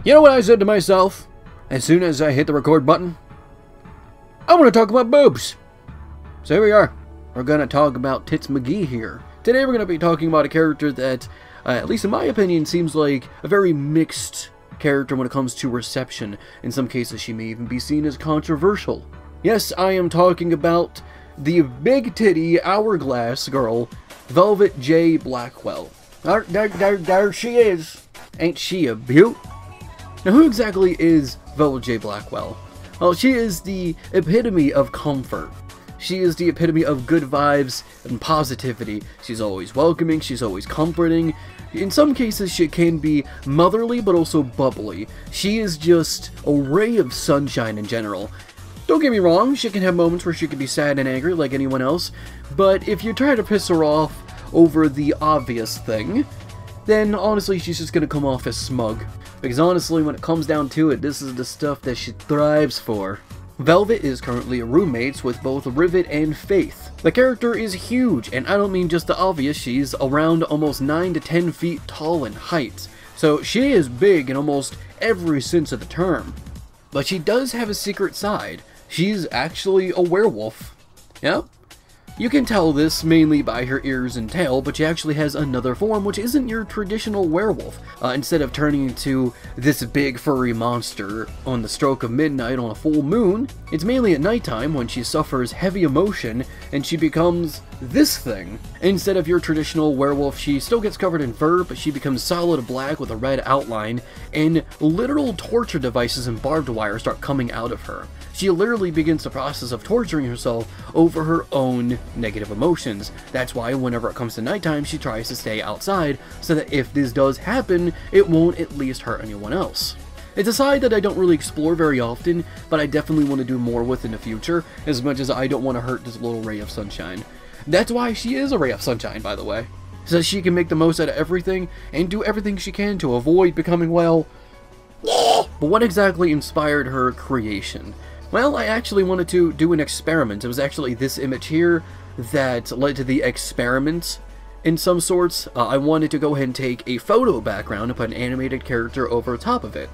You know what I said to myself as soon as I hit the record button? I want to talk about boobs. So here we are. We're going to talk about Tits McGee here. Today we're going to be talking about a character that, at least in my opinion, seems like a very mixed character when it comes to reception. In some cases she may even be seen as controversial. Yes, I am talking about the big titty hourglass girl, Velvet J. Blackwell. There she is. Ain't she a beaut? Now, who exactly is Velvet J. Blackwell? Well, she is the epitome of comfort. She is the epitome of good vibes and positivity. She's always welcoming, she's always comforting. In some cases, she can be motherly, but also bubbly. She is just a ray of sunshine in general. Don't get me wrong, she can have moments where she can be sad and angry like anyone else, but if you try to piss her off over the obvious thing, then honestly she's just gonna come off as smug. Because honestly, when it comes down to it, this is the stuff that she thrives for. Velvet is currently roommates with both Rivet and Faith. The character is huge, and I don't mean just the obvious, she's around almost 9 to 10 feet tall in height. So she is big in almost every sense of the term. But she does have a secret side. She's actually a werewolf. Yep. You can tell this mainly by her ears and tail, but she actually has another form which isn't your traditional werewolf. Instead of turning into this big furry monster on the stroke of midnight on a full moon, it's mainly at nighttime when she suffers heavy emotion and she becomes this thing. Instead of your traditional werewolf, she still gets covered in fur, but she becomes solid black with a red outline, and literal torture devices and barbed wire start coming out of her. She literally begins the process of torturing herself over her own negative emotions. That's why whenever it comes to nighttime, she tries to stay outside, so that if this does happen, it won't at least hurt anyone else. It's a side that I don't really explore very often, but I definitely want to do more with in the future, as much as I don't want to hurt this little ray of sunshine. That's why she is a ray of sunshine, by the way. So she can make the most out of everything, and do everything she can to avoid becoming, well... But what exactly inspired her creation? Well, I actually wanted to do an experiment. It was actually this image here that led to the experiment in some sorts. I wanted to go ahead and take a photo background and put an animated character over top of it.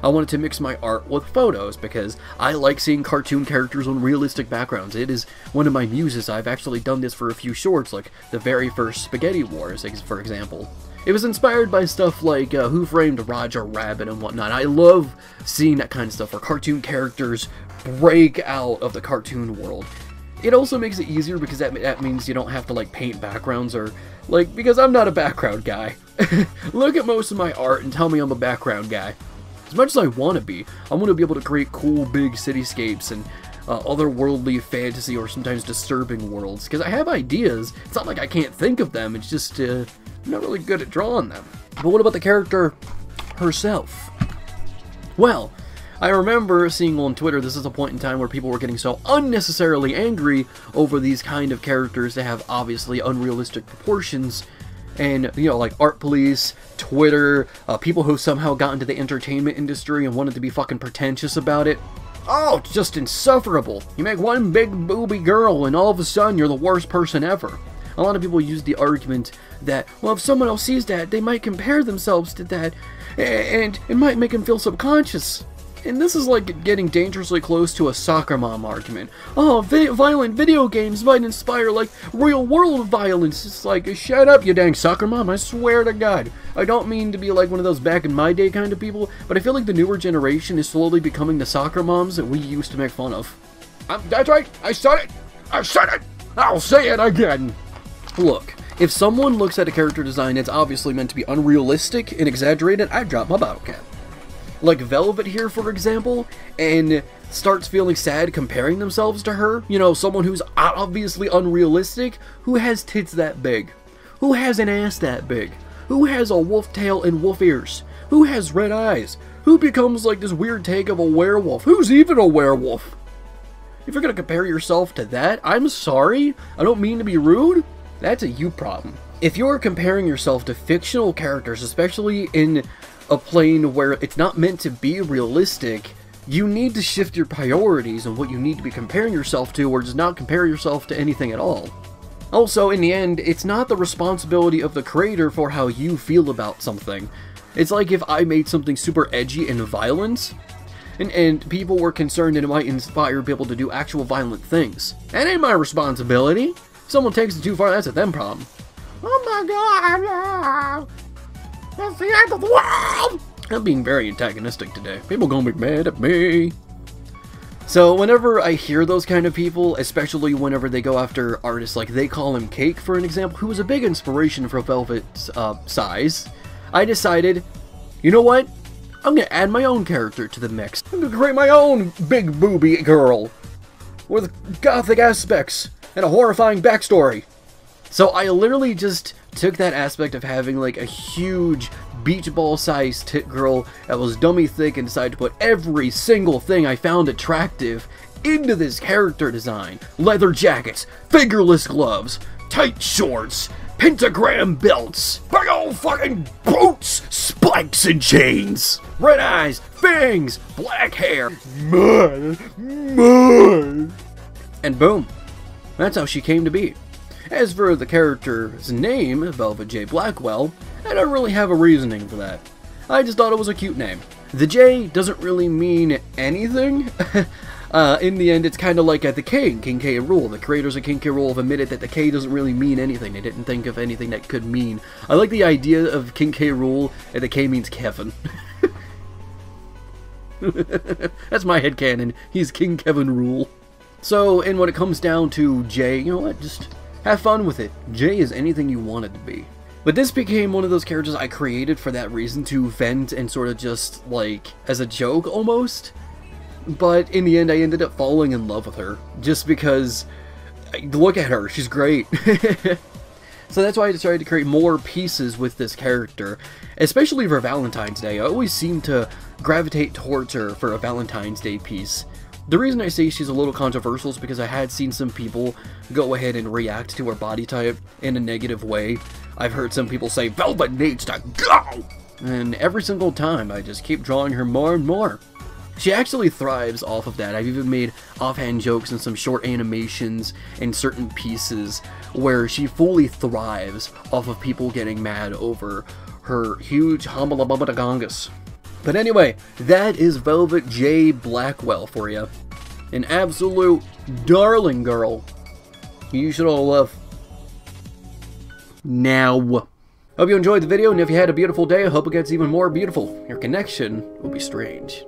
I wanted to mix my art with photos because I like seeing cartoon characters on realistic backgrounds. It is one of my muses. I've actually done this for a few shorts, like the very first Spaghetti Wars, for example. It was inspired by stuff like Who Framed Roger Rabbit and whatnot. I love seeing that kind of stuff where cartoon characters break out of the cartoon world. It also makes it easier because that means you don't have to like paint backgrounds or like, because I'm not a background guy. Look at most of my art and tell me I'm a background guy. As much as I want to be, I want to be able to create cool big cityscapes and otherworldly fantasy or sometimes disturbing worlds, because I have ideas. It's not like I can't think of them, it's just I'm not really good at drawing them. But what about the character herself? Well, I remember seeing on Twitter, this is a point in time where people were getting so unnecessarily angry over these kind of characters that have obviously unrealistic proportions. And, you know, like Art Police, Twitter, people who somehow got into the entertainment industry and wanted to be fucking pretentious about it. Oh, it's just insufferable. You make one big booby girl and all of a sudden you're the worst person ever. A lot of people use the argument that, well, if someone else sees that, they might compare themselves to that, and it might make them feel subconscious. And this is like getting dangerously close to a soccer mom argument. Oh, violent video games might inspire, like, real-world violence. It's like, shut up, you dang soccer mom, I swear to God. I don't mean to be like one of those back in my day kind of people, but I feel like the newer generation is slowly becoming the soccer moms that we used to make fun of. That's right, I said it! I said it! I'll say it again! Look, if someone looks at a character design that's obviously meant to be unrealistic and exaggerated, I drop my bottle cap. Like Velvet here, for example, and starts feeling sad comparing themselves to her. You know, someone who's obviously unrealistic, who has tits that big, who has an ass that big, who has a wolf tail and wolf ears, who has red eyes, who becomes like this weird take of a werewolf, who's even a werewolf. If you're gonna compare yourself to that, I'm sorry, I don't mean to be rude, that's a you problem. If you're comparing yourself to fictional characters, especially in a plane where it's not meant to be realistic, you need to shift your priorities and what you need to be comparing yourself to, or just not compare yourself to anything at all. Also, in the end, it's not the responsibility of the creator for how you feel about something. It's like if I made something super edgy and violent, and people were concerned it might inspire people to do actual violent things. That ain't my responsibility. If someone takes it too far, that's a them problem. Oh my god, that's the end of the world! I'm being very antagonistic today. People gonna be mad at me. So whenever I hear those kind of people, especially whenever they go after artists like They Call Him Cake, for an example, who was a big inspiration for Velvet's size, I decided, you know what? I'm gonna add my own character to the mix. I'm gonna create my own big booby girl with gothic aspects and a horrifying backstory. So I literally just took that aspect of having like a huge beach ball sized tit girl that was dummy thick and decided to put every single thing I found attractive into this character design. Leather jackets, fingerless gloves, tight shorts, pentagram belts, big old fucking boots, spikes and chains, red eyes, fangs, black hair, mud, and boom, that's how she came to be. As for the character's name, Velvet J. Blackwell, I don't really have a reasoning for that. I just thought it was a cute name. The J doesn't really mean anything. In the end, it's kind of like at the K in King K. Rool. The creators of King K. Rool have admitted that the K doesn't really mean anything. They didn't think of anything that could mean. I like the idea of King K. Rool, and the K means Kevin. That's my headcanon. He's King Kevin Rool. So, and when it comes down to J, you know what, just have fun with it. J is anything you want it to be. But this became one of those characters I created for that reason, to vent and sort of just, like, as a joke, almost. But in the end, I ended up falling in love with her, just because, look at her, she's great. So that's why I decided to create more pieces with this character, especially for Valentine's Day. I always seem to gravitate towards her for a Valentine's Day piece. The reason I say she's a little controversial is because I had seen some people go ahead and react to her body type in a negative way. I've heard some people say, Velvet needs to go! And every single time, I just keep drawing her more and more. She actually thrives off of that. I've even made offhand jokes and some short animations in certain pieces where she fully thrives off of people getting mad over her huge hamalababadagongus. But anyway, that is Velvet J. Blackwell for you. An absolute darling girl. You should all love. Now. Hope you enjoyed the video, and if you had a beautiful day, I hope it gets even more beautiful. Your connection will be strange.